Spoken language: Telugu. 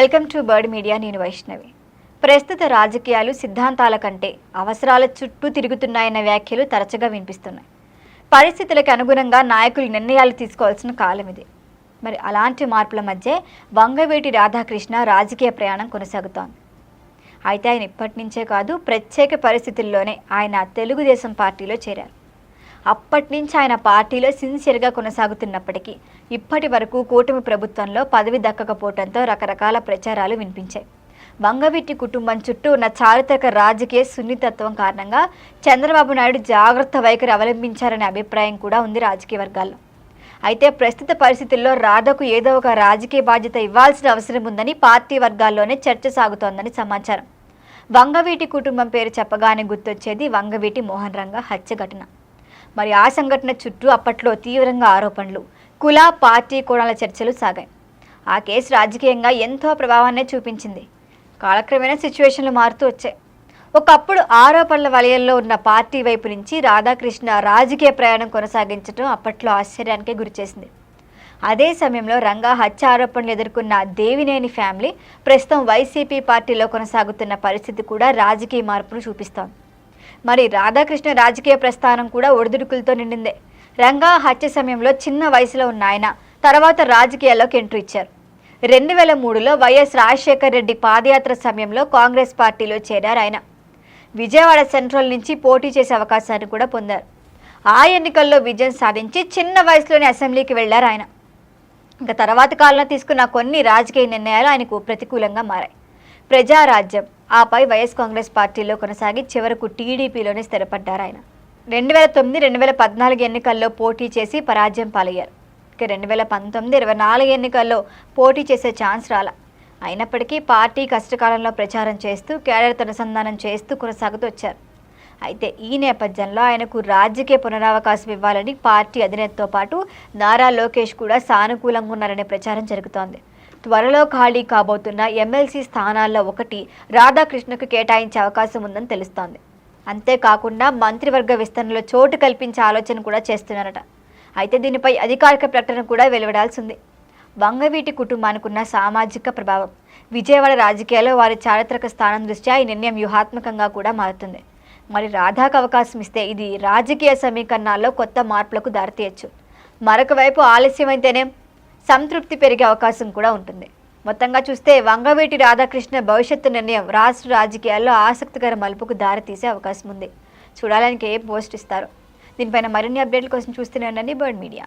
Welcome to bird media. నేను వైష్ణవి. ప్రస్తుత రాజకీయాలు సిద్ధాంతాల కంటే అవసరాల చుట్టూ తిరుగుతున్నాయన్న వ్యాఖ్యలు తరచుగా వినిపిస్తున్నాయి. పరిస్థితులకు అనుగుణంగా నాయకులు నిర్ణయాలు తీసుకోవాల్సిన కాలం ఇది. మరి అలాంటి మార్పుల మధ్య వంగవీటి రాధాకృష్ణ రాజకీయ ప్రయాణం కొనసాగుతోంది. అయితే ఆయన ఇప్పటి నుంచే కాదు, ప్రత్యేక పరిస్థితుల్లోనే ఆయన తెలుగుదేశం పార్టీలో చేరారు. అప్పటి నుంచి ఆయన పార్టీలో సిన్సియర్గా కొనసాగుతున్నప్పటికీ ఇప్పటి వరకు కూటమి ప్రభుత్వంలో పదవి దక్కకపోవడంతో రకరకాల ప్రచారాలు వినిపించాయి. వంగవీటి కుటుంబం చుట్టూ ఉన్న చారిత్రక రాజకీయ సున్నితత్వం కారణంగా చంద్రబాబు నాయుడు జాగ్రత్త వైఖరి అవలంబించారనే అభిప్రాయం కూడా ఉంది రాజకీయ వర్గాల్లో. అయితే ప్రస్తుత పరిస్థితుల్లో రాధకు ఏదో ఒక రాజకీయ బాధ్యత ఇవ్వాల్సిన అవసరం ఉందని పార్టీ వర్గాల్లోనే చర్చ సాగుతోందని సమాచారం. వంగవీటి కుటుంబం పేరు చెప్పగానే గుర్తొచ్చేది వంగవీటి మోహన్ రంగ హత్య ఘటన. మరి ఆ సంఘటన చుట్టూ అప్పట్లో తీవ్రంగా ఆరోపణలు, కుల పార్టీ కోణాల చర్చలు సాగాయి. ఆ కేసు రాజకీయంగా ఎంతో ప్రభావాన్నే చూపించింది. కాలక్రమేణా సిచ్యువేషన్లు మారుతూ వచ్చాయి. ఒకప్పుడు ఆరోపణల వలయంలో ఉన్న పార్టీ వైపు నుంచి రాధాకృష్ణ రాజకీయ ప్రయాణం కొనసాగించడం అప్పట్లో ఆశ్చర్యానికే గురిచేసింది. అదే సమయంలో రంగా హత్య ఆరోపణలు ఎదుర్కొన్న దేవినేని ఫ్యామిలీ ప్రస్తుతం వైసీపీ పార్టీలో కొనసాగుతున్న పరిస్థితి కూడా రాజకీయ మార్పును చూపిస్తోంది. మరి రాధాకృష్ణ రాజకీయ ప్రస్థానం కూడా ఒడిదుడుకులతో నిండిందే. రంగా హత్య సమయంలో చిన్న వయసులో ఉన్న ఆయన తర్వాత రాజకీయాల్లోకి ఎంట్రీ ఇచ్చారు. 2003లో వైఎస్ రాజశేఖర్ రెడ్డి పాదయాత్ర సమయంలో కాంగ్రెస్ పార్టీలో చేరారు ఆయన. విజయవాడ సెంట్రల్ నుంచి పోటీ చేసే అవకాశాన్ని కూడా పొందారు. ఆ ఎన్నికల్లో విజయం సాధించి చిన్న వయసులోనే అసెంబ్లీకి వెళ్లారు ఆయన. ఇంకా తర్వాత కాలంలో తీసుకున్న కొన్ని రాజకీయ నిర్ణయాలు ఆయనకు ప్రతికూలంగా మారాయి. ప్రజారాజ్యం, ఆపై వైఎస్ కాంగ్రెస్ పార్టీలో కొనసాగి చివరకు టీడీపీలోనే స్థిరపడ్డారు ఆయన. 2009-2014 ఎన్నికల్లో పోటీ చేసి పరాజయం పాలయ్యారు. ఇక 2019-24 ఎన్నికల్లో పోటీ చేసే ఛాన్స్ రాలా. అయినప్పటికీ పార్టీ కష్టకాలంలో ప్రచారం చేస్తూ కేడర్తో అనుసంధానం చేస్తూ కొనసాగుతూ వచ్చారు. అయితే ఈ నేపథ్యంలో ఆయనకు రాజకీయ పునరావకాశం ఇవ్వాలని పార్టీ అధినేతతో పాటు నారా లోకేష్ కూడా సానుకూలంగా ఉన్నారనే ప్రచారం జరుగుతోంది. త్వరలో ఖాళీ కాబోతున్న ఎమ్మెల్సీ స్థానాల్లో ఒకటి రాధాకృష్ణకు కేటాయించే అవకాశం ఉందని తెలుస్తోంది. అంతేకాకుండా మంత్రివర్గ విస్తరణలో చోటు కల్పించే ఆలోచన కూడా చేస్తున్నారట. అయితే దీనిపై అధికారిక ప్రకటన కూడా వెలువడాల్సి ఉంది. వంగవీటి కుటుంబానికి ఉన్న సామాజిక ప్రభావం, విజయవాడ రాజకీయాల్లో వారి చారిత్రక స్థానం దృష్ట్యా ఈ నిర్ణయం వ్యూహాత్మకంగా కూడా మారుతుంది. మరి రాధాకు అవకాశం ఇస్తే ఇది రాజకీయ సమీకరణాల్లో కొత్త మార్పులకు దారితీయచ్చు. మరొక వైపు ఆలస్యమైతేనే సంతృప్తి పెరిగే అవకాశం కూడా ఉంటుంది. మొత్తంగా చూస్తే వంగవీటి రాధాకృష్ణ భవిష్యత్తు నిర్ణయం రాష్ట్ర రాజకీయాల్లో ఆసక్తికర మలుపుకు దారితీసే అవకాశం ఉంది. చూడాలని ఏ పోస్ట్ ఇస్తారు. దీనిపైన మరిన్ని అప్డేట్ల కోసం చూస్తూనే ఉండండి బర్డ్ మీడియా.